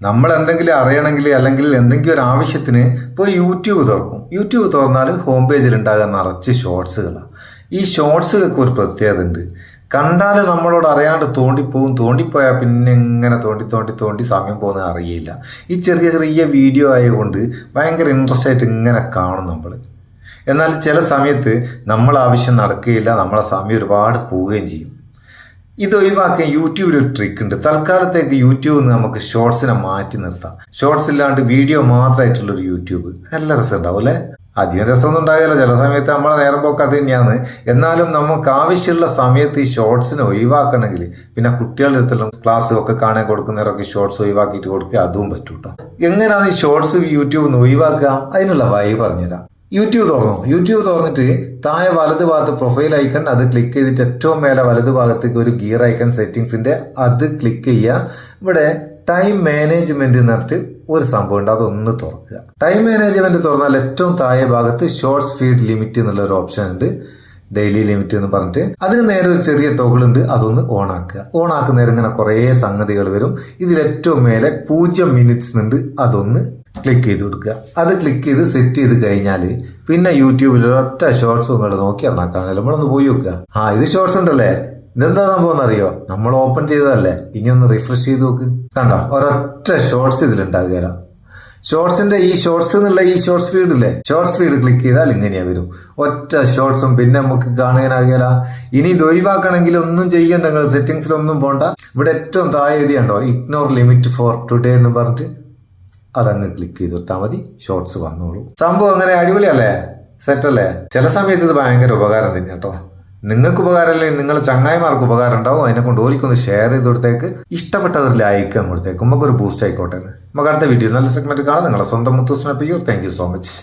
നമ്മൾ എന്തെങ്കിലും അറിയണമെങ്കിൽ അല്ലെങ്കിൽ എന്തെങ്കിലും ഒരു ആവശ്യത്തിന് ഇപ്പോൾ യൂട്യൂബ് തുറക്കും. യൂട്യൂബ് തുറന്നാൽ ഹോം പേജിൽ ഉണ്ടാകാൻ നിറച്ച് ഷോർട്സുകളാണ്. ഈ ഷോർട്സുകൾക്ക് ഒരു പ്രത്യേകത ഉണ്ട്. കണ്ടാൽ നമ്മളോട് അറിയാണ്ട് തോണ്ടിപ്പോവും. തോണ്ടിപ്പോയാൽ പിന്നെ ഇങ്ങനെ തോണ്ടി സമയം പോകുന്നത് അറിയില്ല. ഈ ചെറിയ ചെറിയ വീഡിയോ ആയതുകൊണ്ട് ഭയങ്കര ഇൻട്രസ്റ്റ് ആയിട്ട് ഇങ്ങനെ കാണും നമ്മൾ. എന്നാൽ ചില സമയത്ത് നമ്മളെ ആവശ്യം നടക്കുകയില്ല, നമ്മളെ സമയം ഒരുപാട് പോവുകയും ചെയ്യും. ഇത് ഒഴിവാക്കാൻ യൂട്യൂബിൽ ഒരു ട്രിക്ക് ഉണ്ട്. തൽക്കാലത്തേക്ക് യൂട്യൂബിൽ നിന്ന് നമുക്ക് ഷോർട്സിനെ മാറ്റി നിർത്താം. ഷോർട്സ് ഇല്ലാണ്ട് വീഡിയോ മാത്രമായിട്ടുള്ളൊരു യൂട്യൂബ് നല്ല രസം ഉണ്ടാവും അല്ലേ? അധികം രസമൊന്നും ഉണ്ടാകില്ല, ചില സമയത്ത് നമ്മളെ നേരം പോക്ക് അത് തന്നെയാണ്. എന്നാലും നമുക്ക് ആവശ്യമുള്ള സമയത്ത് ഈ ഷോർട്സിനെ ഒഴിവാക്കണമെങ്കിൽ പിന്നെ കുട്ടികളുടെ അടുത്തുള്ള ക്ലാസ്സും ഒക്കെ കാണാൻ കൊടുക്കുന്നവരൊക്കെ ഷോർട്സ് ഒഴിവാക്കിയിട്ട് കൊടുക്കുക, അതും പറ്റും കേട്ടോ. എങ്ങനെയാണ് ഈ ഷോർട്സ് യൂട്യൂബിൽ നിന്ന് ഒഴിവാക്കുക? അതിനുള്ള വഴി പറഞ്ഞുതരാം. യൂട്യൂബ് തുറന്നിട്ട് താഴെ വലത് ഭാഗത്ത് പ്രൊഫൈൽ ഐക്കൺ അത് ക്ലിക്ക് ചെയ്തിട്ട് ഏറ്റവും മേലെ വലത് ഭാഗത്തേക്ക് ഒരു ഗിയർ ഐക്കൺ സെറ്റിംഗ്സിന്റെ അത് ക്ലിക്ക് ചെയ്യുക. ഇവിടെ ടൈം മാനേജ്മെന്റ് എന്ന് പറഞ്ഞിട്ട് ഒരു സംഭവം ഉണ്ട്, അതൊന്ന് തുറക്കുക. ടൈം മാനേജ്മെന്റ് തുറന്നാൽ ഏറ്റവും താഴെ ഭാഗത്ത് ഷോർട്സ് ഫീഡ് ലിമിറ്റ് എന്നുള്ള ഒരു ഓപ്ഷൻ ഉണ്ട്, ഡെയിലി ലിമിറ്റ് എന്ന് പറഞ്ഞിട്ട്. അതിന് നേരെ ഒരു ചെറിയ ടോഗിൾ ഉണ്ട്, അതൊന്ന് ഓൺ ആക്കുക. ഓൺ ആക്കുന്നേരം ഇങ്ങനെ കുറേ സംഗതികൾ വരും. ഇതിൽ ഏറ്റവും മേലെ 0 മിനിറ്റ്സ് ഉണ്ട്, അതൊന്ന് ക്ലിക്ക് ചെയ്ത് കൊടുക്കുക. അത് ക്ലിക്ക് ചെയ്ത് സെറ്റ് ചെയ്ത് കഴിഞ്ഞാൽ പിന്നെ യൂട്യൂബിൽ ഒരൊറ്റ ഷോർട്സ് നിങ്ങൾ നോക്കി ഇറങ്ങാക്കാണല്ലോ. നമ്മളൊന്ന് പോയി നോക്കുക. ഇത് ഷോർട്സ് ഉണ്ടല്ലേ, ഇതെന്താ സംഭവം അറിയോ? നമ്മൾ ഓപ്പൺ ചെയ്തതല്ലേ, ഇനി ഒന്ന് റിഫ്രഷ് ചെയ്ത് നോക്ക്. കണ്ടോ, ഒരൊറ്റ ഷോർട്സ് ഇതിലുണ്ടാകുക. ഷോർട്സിന്റെ ഈ ഷോർട്സ് എന്നുള്ള ഈ ഷോർട്സ് ഫീഡ് ഇല്ലേ, ഷോർട്സ് ഫീഡ് ക്ലിക്ക് ചെയ്താൽ ഇങ്ങനെയാ വരും, ഒറ്റ ഷോർട്സും. പിന്നെ നമുക്ക് കാണാനാകില്ല. ഇനി ഇത് ഒഴിവാക്കണമെങ്കിൽ ഒന്നും ചെയ്യണ്ട, നിങ്ങൾ സെറ്റിംഗ്സിലൊന്നും പോണ്ട. ഇവിടെ ഏറ്റവും താഴെ എഴുതിയുണ്ടോ ഇഗ്നോർ ലിമിറ്റ് ഫോർ ടുഡേ എന്ന് പറഞ്ഞിട്ട് അതങ്ങ് ക്ലിക്ക് ചെയ്ത് കൊടുത്താൽ മതി, ഷോർട്സ് വന്നോളൂ. സംഭവം അങ്ങനെ അടിപൊളിയല്ലേ, സെറ്റല്ലേ? ചില സമയത്ത് ഇത് ഭയങ്കര ഉപകാരം തന്നെ കേട്ടോ. നിങ്ങൾക്ക് ഉപകാരമല്ലേ, നിങ്ങളെ ചങ്ങായിമാർക്ക് ഉപകാരം ഉണ്ടാവും. അതിനെ കൊണ്ട് ഓലിക്കൊന്ന് ഷെയർ ചെയ്ത് കൊടുത്തേക്ക്, ഇഷ്ടപ്പെട്ടത് ലൈക്ക് കൊടുത്തേക്ക്, നമുക്കൊരു ബൂസ്റ്റ് ആയിക്കോട്ടെ. നമുക്ക് അടുത്ത വീഡിയോ നല്ല സെഗ്മെന്റ് കാണാം. നിങ്ങളെ സ്വന്തം മുത്തൂസ്മ. Thank you so much.